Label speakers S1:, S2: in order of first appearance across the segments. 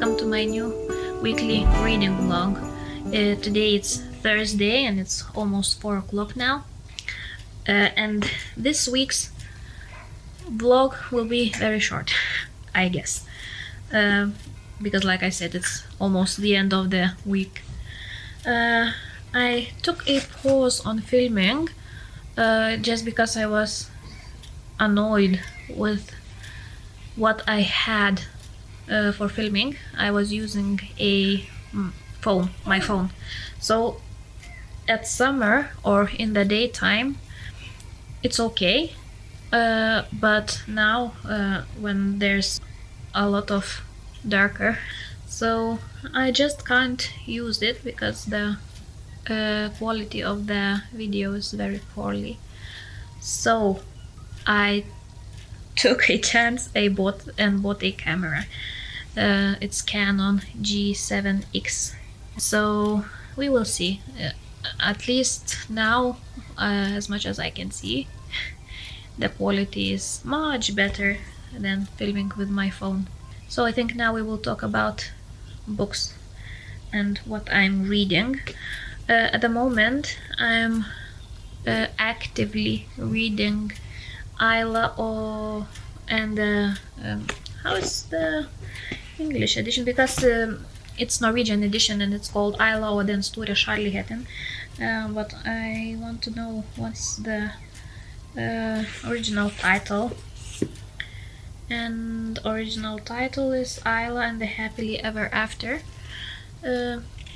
S1: welcome to my new weekly reading vlog. Today it's Thursday and it's almost 4 o'clock now. And this week's vlog will be very short, I guess. Because like I said, it's almost the end of the week. I took a pause on filming just because I was annoyed with what I had for filming. I was using a my phone. So at summer or in the daytime it's okay, but now when there's a lot of darker, so I just can't use it because the quality of the video is very poorly. So I took a chance. I bought a camera. It's Canon G7X. So we will see. At least now, as much as I can see, the quality is much better than filming with my phone. So I think now we will talk about books and what I'm reading. At the moment I'm actively reading Isla and how is the English edition, because it's Norwegian edition and it's called Isla og den store kjærligheten, but I want to know what's the original title. And original title is Isla and the Happily Ever After.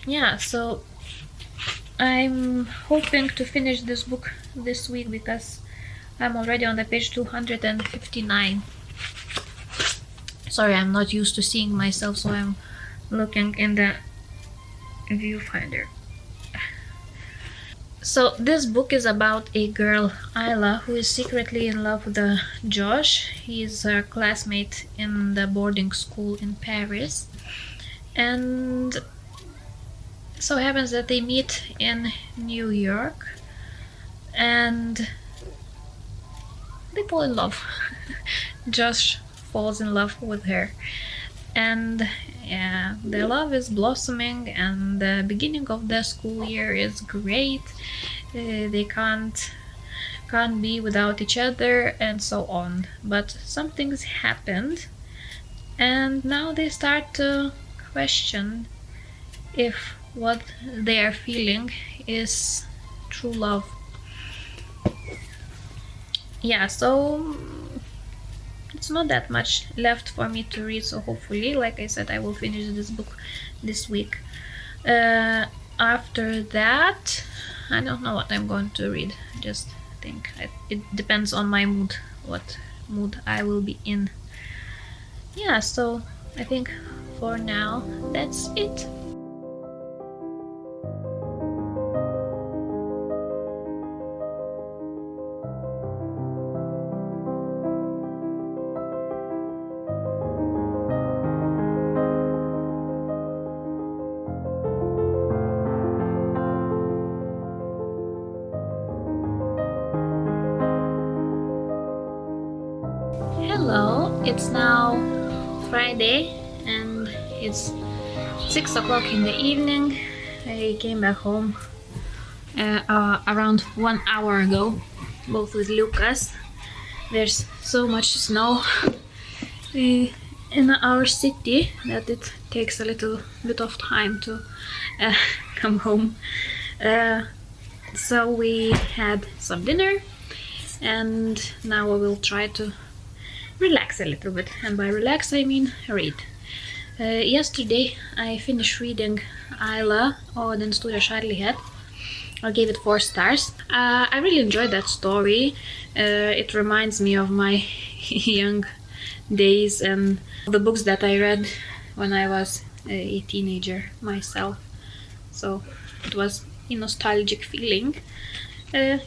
S1: Yeah, so I'm hoping to finish this book this week because I'm already on the page 259. Sorry, I'm not used to seeing myself, so I'm looking in the viewfinder. So this book is about a girl, Isla, who is secretly in love with Josh. He's her classmate in the boarding school in Paris. And so happens that they meet in New York and they fall in love. Josh falls in love with her, and yeah, their love is blossoming, and the beginning of the school year is great. They can't be without each other and so on, but some things happened and now they start to question if what they are feeling is true love. Yeah, so it's not that much left for me to read, so hopefully, like I said, I will finish this book this week. After that, I don't know what I'm going to read. Just think it depends on my mood, what mood I will be in. Yeah, so I think for now that's it. Hello, it's now Friday and it's 6 o'clock in the evening. I came back home around 1 hour ago, both with Lucas. There's so much snow in our city that it takes a little bit of time to come home. So we had some dinner and now we will try to relax a little bit, and by relax I mean read. Yesterday I finished reading Isla og den store kjærlighet. I gave it 4 stars. I really enjoyed that story. It reminds me of my young days and the books that I read when I was a teenager myself. So it was a nostalgic feeling. Yeah,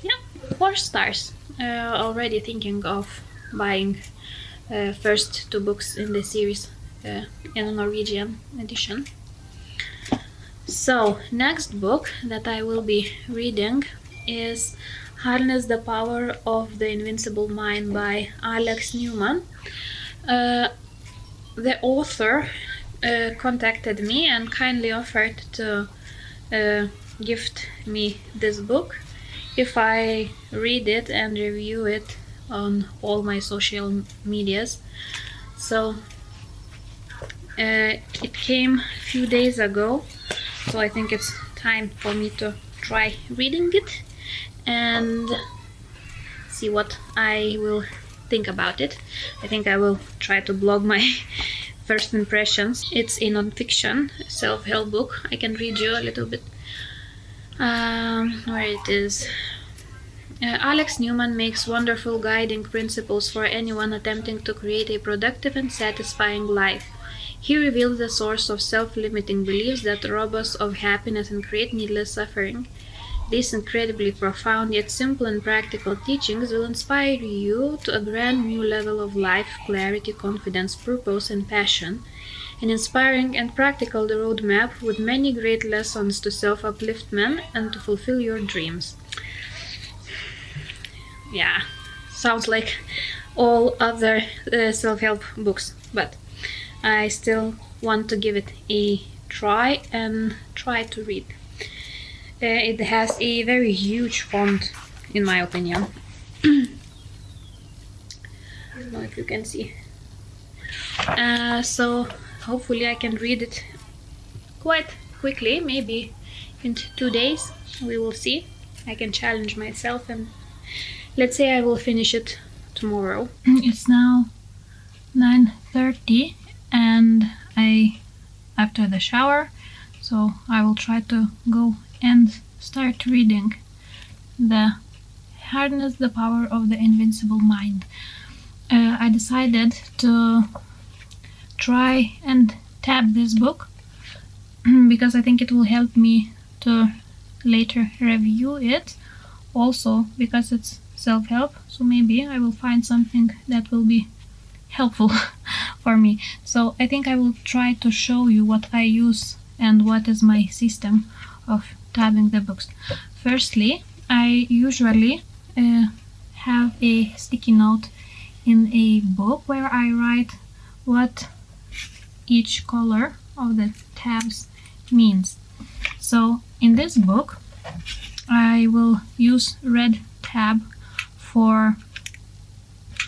S1: 4 stars. Already thinking of buying first 2 books in the series in a Norwegian edition. So next book that I will be reading is Harness the Power of the Invincible Mind by Alex Newman. The author contacted me and kindly offered to gift me this book if I read it and review it on all my social medias. So it came a few days ago, so I think it's time for me to try reading it and see what I will think about it. I think I will try to blog my first impressions. It's a non-fiction self-help book. I can read you a little bit where it is. Alex Newman makes wonderful guiding principles for anyone attempting to create a productive and satisfying life. He reveals the source of self-limiting beliefs that rob us of happiness and create needless suffering. These incredibly profound yet simple and practical teachings will inspire you to a brand new level of life, clarity, confidence, purpose, and passion. An inspiring and practical roadmap with many great lessons to self-upliftment and to fulfill your dreams. Yeah, sounds like all other self-help books, but I still want to give it a try and try to read. It has a very huge font, in my opinion. I don't know if you can see. So hopefully I can read it quite quickly, maybe in 2 days. We will see. I can challenge myself and let's say I will finish it tomorrow. It's now 9:30 and after the shower, so I will try to go and start reading the Harness the Power of the Invincible Mind. I decided to try and tab this book because I think it will help me to later review it, also because it's self-help, so maybe I will find something that will be helpful for me. So I think I will try to show you what I use and what is my system of tabbing the books. Firstly, I usually have a sticky note in a book where I write what each color of the tabs means. So in this book I will use red tab for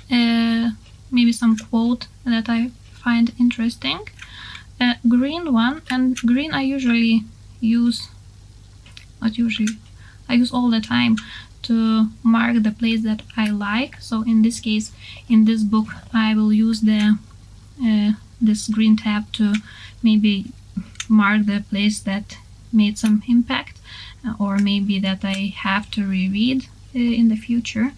S1: maybe some quote that I find interesting. Green one, and green I usually use, not usually, I use all the time to mark the place that I like. So in this case, in this book, I will use the this green tab to maybe mark the place that made some impact, or maybe that I have to reread in the future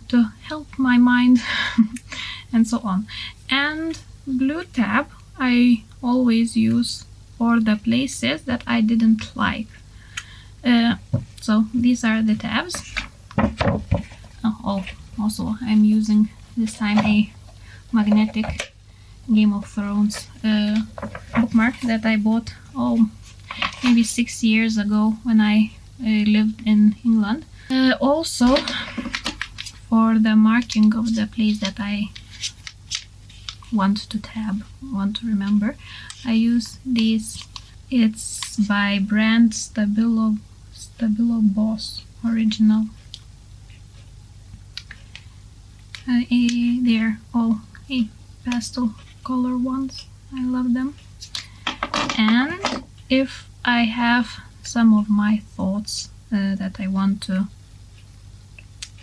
S1: to help my mind and so on. And blue tab I always use for the places that I didn't like. So these are the tabs. Also I'm using this time a magnetic Game of Thrones bookmark that I bought maybe 6 years ago when I lived in England. Also for the marking of the place that I want to tab, want to remember, I use these. It's by brand Stabilo Boss original. They're all pastel color ones. I love them. And if I have some of my thoughts that I want to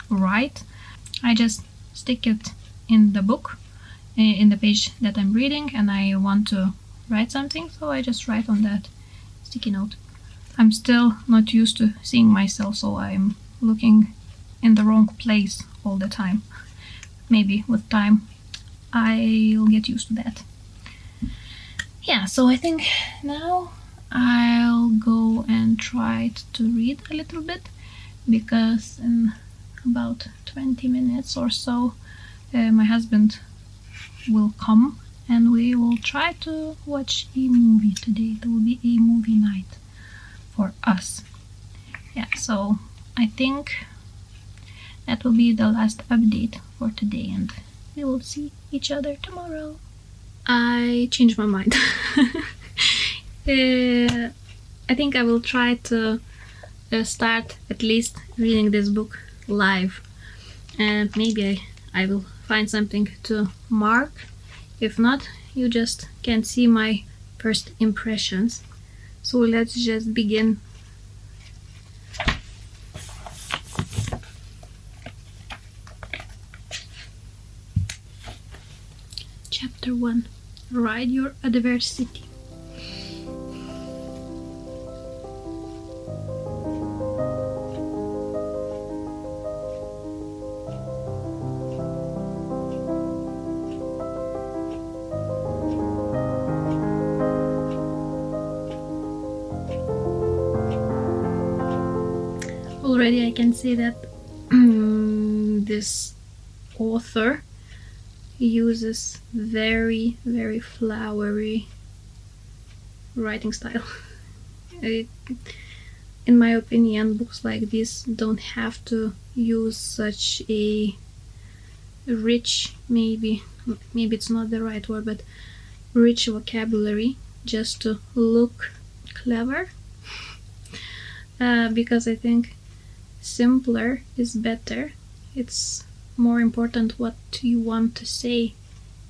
S1: write, I just stick it in the book, in the page that I'm reading, and I want to write something, so I just write on that sticky note. I'm still not used to seeing myself, so I'm looking in the wrong place all the time. Maybe with time I'll get used to that. Yeah, so I think now I'll go and try to read a little bit, because in about 20 minutes or so my husband will come and we will try to watch a movie today. It will be a movie night for us. Yeah, so I think that will be the last update for today, and we will see each other tomorrow. I changed my mind. I think I will try to start at least reading this book live, and maybe I will find something to mark. If not, you just can see my first impressions. So let's just begin. Chapter 1. Ride your adversity. Already I can see that this author uses very flowery writing style. In my opinion, books like this don't have to use such a rich, maybe it's not the right word, but rich vocabulary just to look clever. Because I think simpler is better. It's more important what you want to say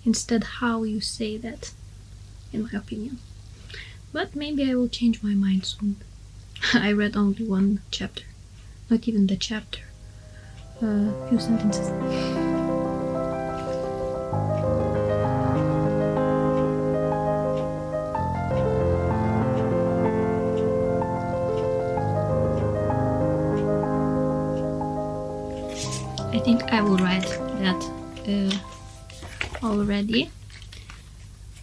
S1: instead how you say that, in my opinion. But maybe I will change my mind soon. I read only one chapter, not even the chapter, a few sentences. I think I will write that already,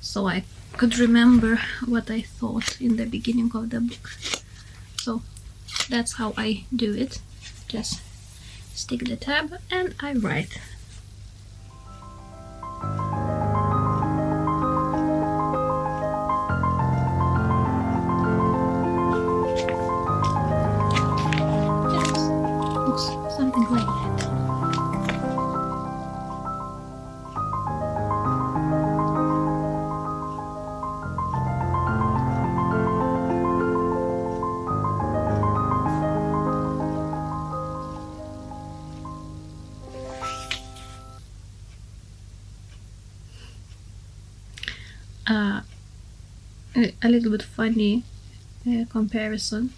S1: so I could remember what I thought in the beginning of the book. So that's how I do it. Just stick the tab and I write. Just looks something like that. A little bit funny comparison.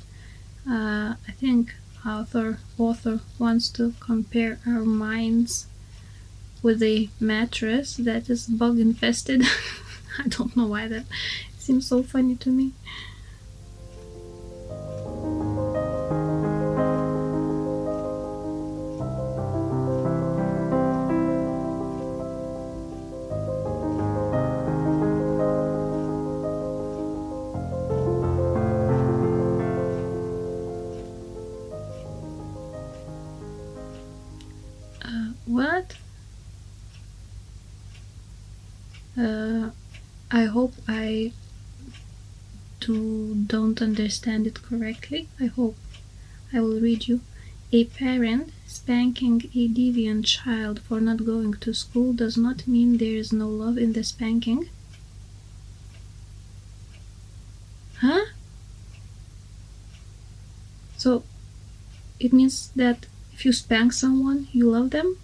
S1: I think author wants to compare our minds with a mattress that is bug infested. I don't know why that seems so funny to me. What? I hope I don't understand it correctly. I hope I will read you. A parent spanking a deviant child for not going to school does not mean there is no love in the spanking. Huh? So it means that if you spank someone, you love them?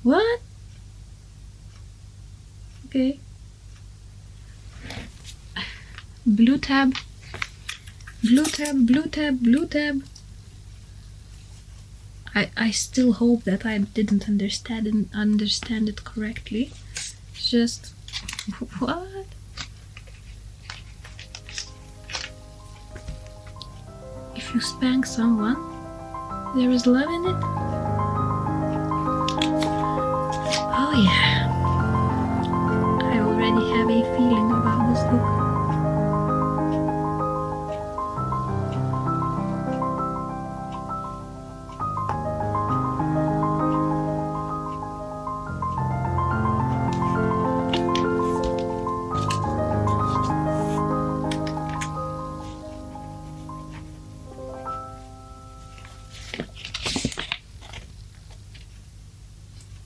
S1: What? Okay. Blue tab. Blue tab, blue tab, blue tab. I still hope that I didn't understand it correctly. Just what? If you spank someone, there is love in it? Oh yeah. I already have a feeling about this book.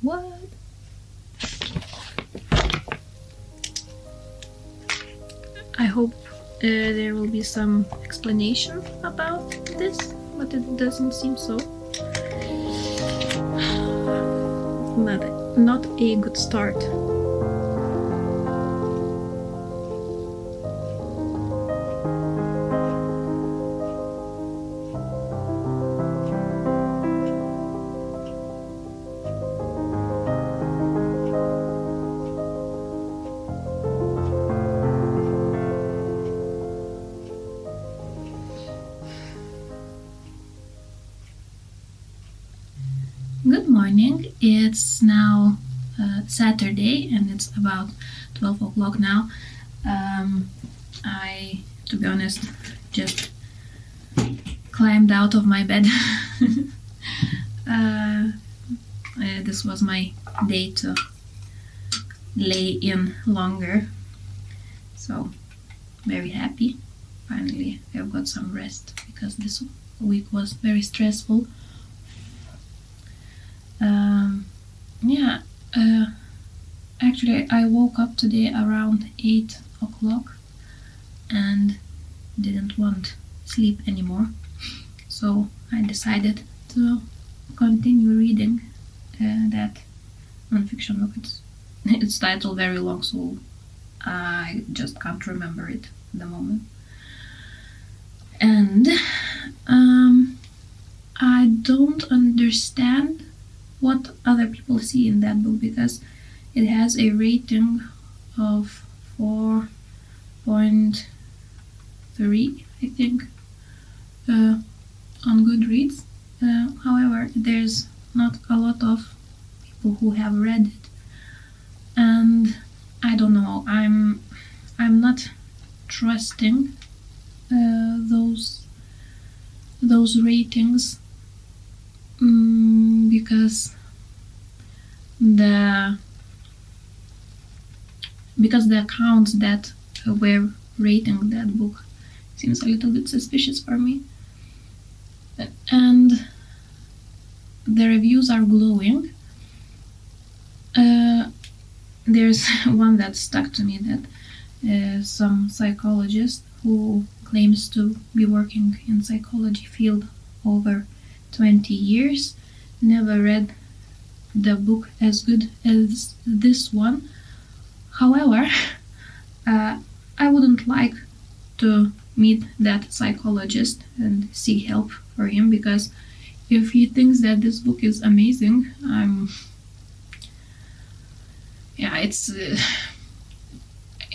S1: What? I hope there will be some explanation about this, but it doesn't seem so. Not a good start. Good morning. It's now Saturday and it's about 12 o'clock now. I, to be honest, just climbed out of my bed. This was my day to lay in longer. So, very happy. Finally, I've got some rest because this week was very stressful. Actually, I woke up today around 8 o'clock and didn't want sleep anymore. So I decided to continue reading that non-fiction book. It's titled very long, so I just can't remember it at the moment. And I don't understand what other people see in that book because it has a rating of 4.3, I think, on Goodreads. However, there's not a lot of people who have read it, and I don't know. I'm not trusting those ratings because the accounts that were rating that book seems a little bit suspicious for me, and the reviews are glowing. There's one that stuck to me, that some psychologist who claims to be working in psychology field over 20 years never read the book as good as this one. However, I wouldn't like to meet that psychologist and seek help for him, because if he thinks that this book is amazing,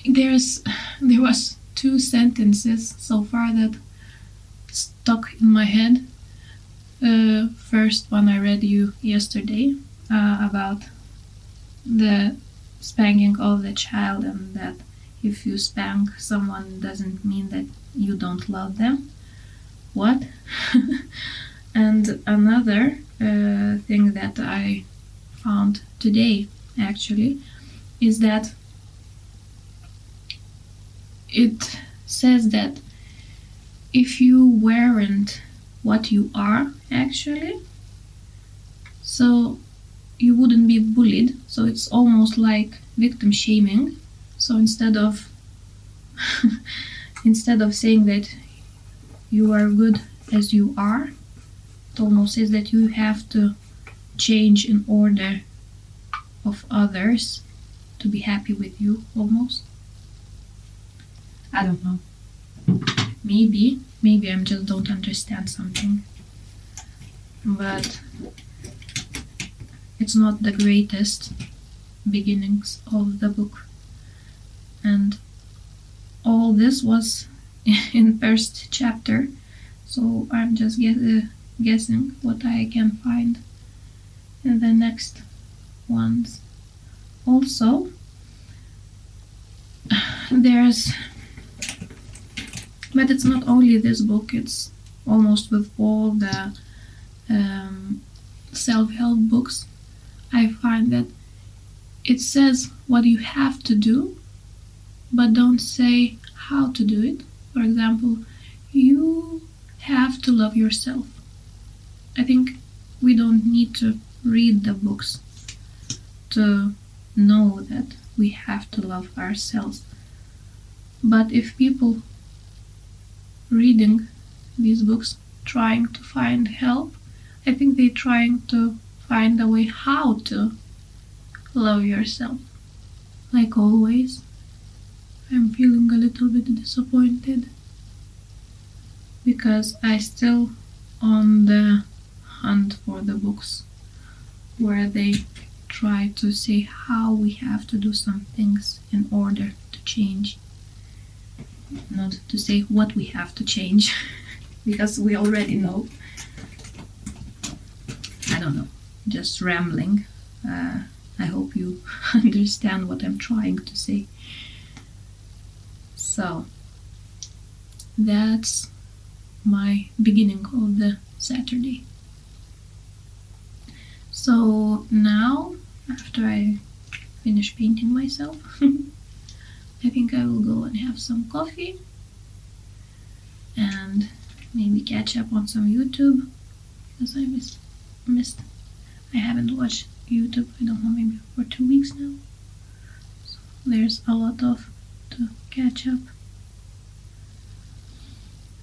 S1: there was 2 sentences so far that stuck in my head. First one I read you yesterday about the spanking of the child, and that if you spank someone doesn't mean that you don't love them. What? And another thing that I found today actually is that it says that if you weren't what you are actually, so you wouldn't be bullied. So it's almost like victim shaming. So instead of saying that you are good as you are, it almost says that you have to change in order of others to be happy with you, almost. I don't know. Maybe I just don't understand something. But it's not the greatest beginnings of the book. And all this was in first chapter, so I'm just guessing what I can find in the next ones. Also, but it's not only this book, it's almost with all the self-help books. I find that it says what you have to do, but don't say how to do it. For example, you have to love yourself. I think we don't need to read the books to know that we have to love ourselves. But if people reading these books trying to find help, I think they're trying to find a way how to love yourself. Like always, I'm feeling a little bit disappointed because I still on the hunt for the books where they try to say how we have to do some things in order to change. Not to say what we have to change, because we already know. I don't know, just rambling. I hope you understand what I'm trying to say. So, that's my beginning of the Saturday. So now, after I finish painting myself, I think I will go and have some coffee and maybe catch up on some YouTube, because I missed. I haven't watched YouTube, I don't know, maybe for 2 weeks now. So there's a lot to catch up.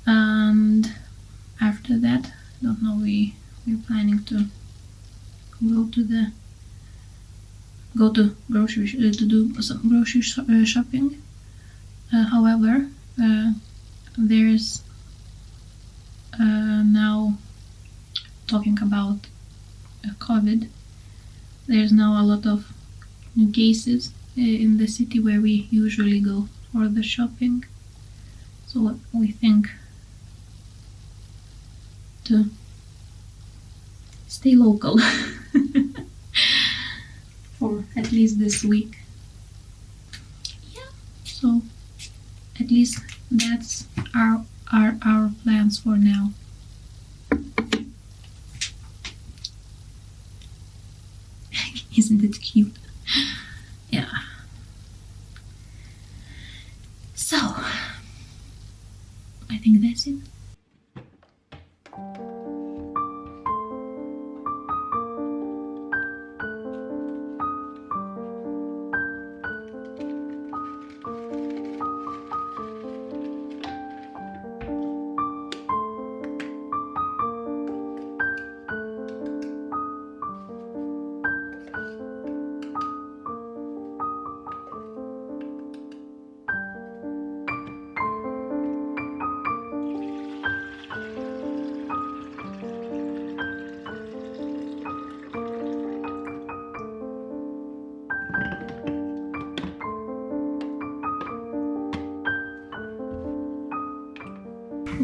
S1: And after that, I don't know, we're planning to go to grocery to do some grocery shopping. However, there's now, talking about COVID, there's now a lot of new cases in the city where we usually go for the shopping. So we think to stay local for at least this week. Yeah. So at least that's our plans for now. Isn't it cute? Yeah. So I think that's it.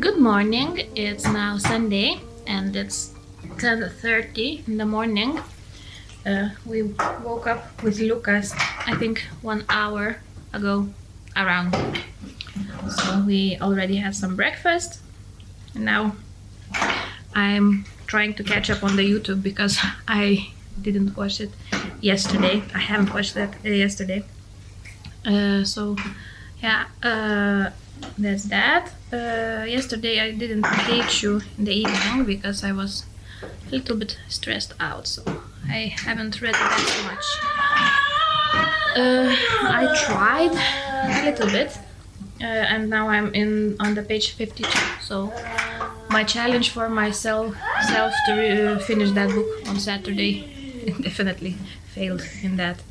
S1: Good morning, it's now Sunday and it's 10:30 in the morning. We woke up with Lucas, I think 1 hour ago around. So we already had some breakfast and now I'm trying to catch up on the YouTube because I didn't watch it yesterday. I haven't watched that yesterday. So yeah, that's that. Yesterday I didn't teach you in the evening because I was a little bit stressed out, so I haven't read that much. I tried a little bit, and now I'm on the page 52. So my challenge for myself to finish that book on Saturday definitely failed in that.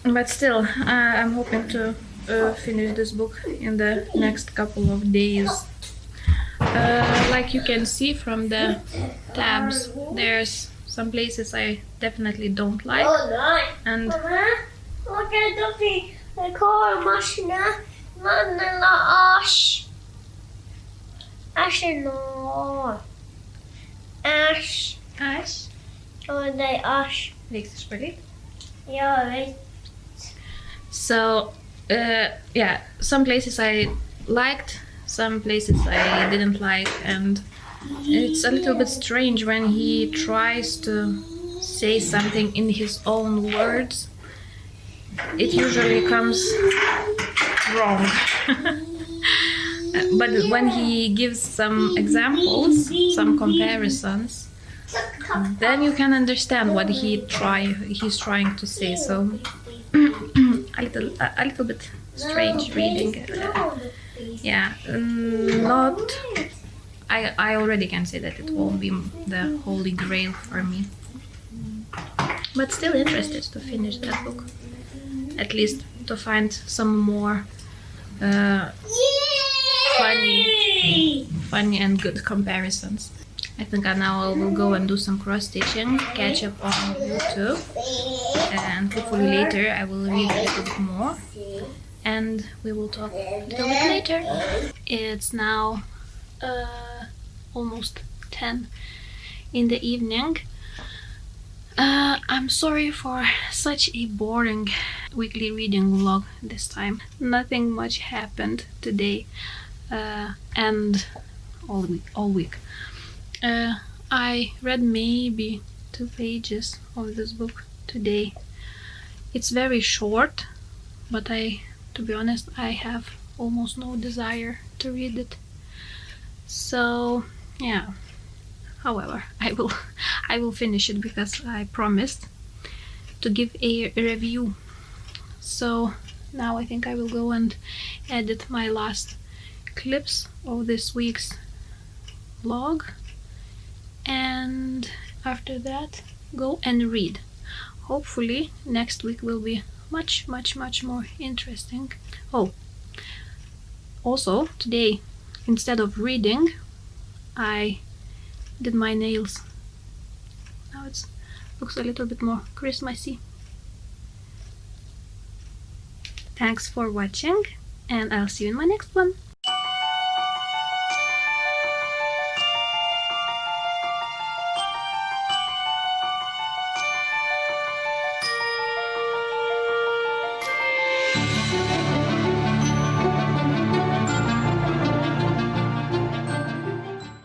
S1: But still, I'm hoping to finish this book in the next couple of days. Like you can see from the tabs, there's some places I definitely don't like. And Ash? Nächste Spaghetti?
S2: Ja, weet.
S1: So, yeah, some places I liked, some places I didn't like, and it's a little bit strange when he tries to say something in his own words. It usually comes wrong. But when he gives some examples, some comparisons, then you can understand what he's trying to say. So a little bit strange reading. Yeah, not. I already can say that it won't be the holy grail for me, but still interested to finish that book. At least to find some more funny and good comparisons. I think now I will go and do some cross-stitching, catch up on YouTube, and hopefully later I will read a little bit more, and we will talk a little bit later. It's now almost 10 in the evening. I'm sorry for such a boring weekly reading vlog this time. Nothing much happened today and all week. I read maybe 2 pages of this book today. It's very short, but to be honest, I have almost no desire to read it. So yeah. However, I will finish it because I promised to give a review. So now I think I will go and edit my last clips of this week's vlog, and after that go and read. Hopefully next week will be much more interesting. Oh, also today, instead of reading, I did my nails. Now it looks a little bit more Christmassy. Thanks for watching, and I'll see you in my next one.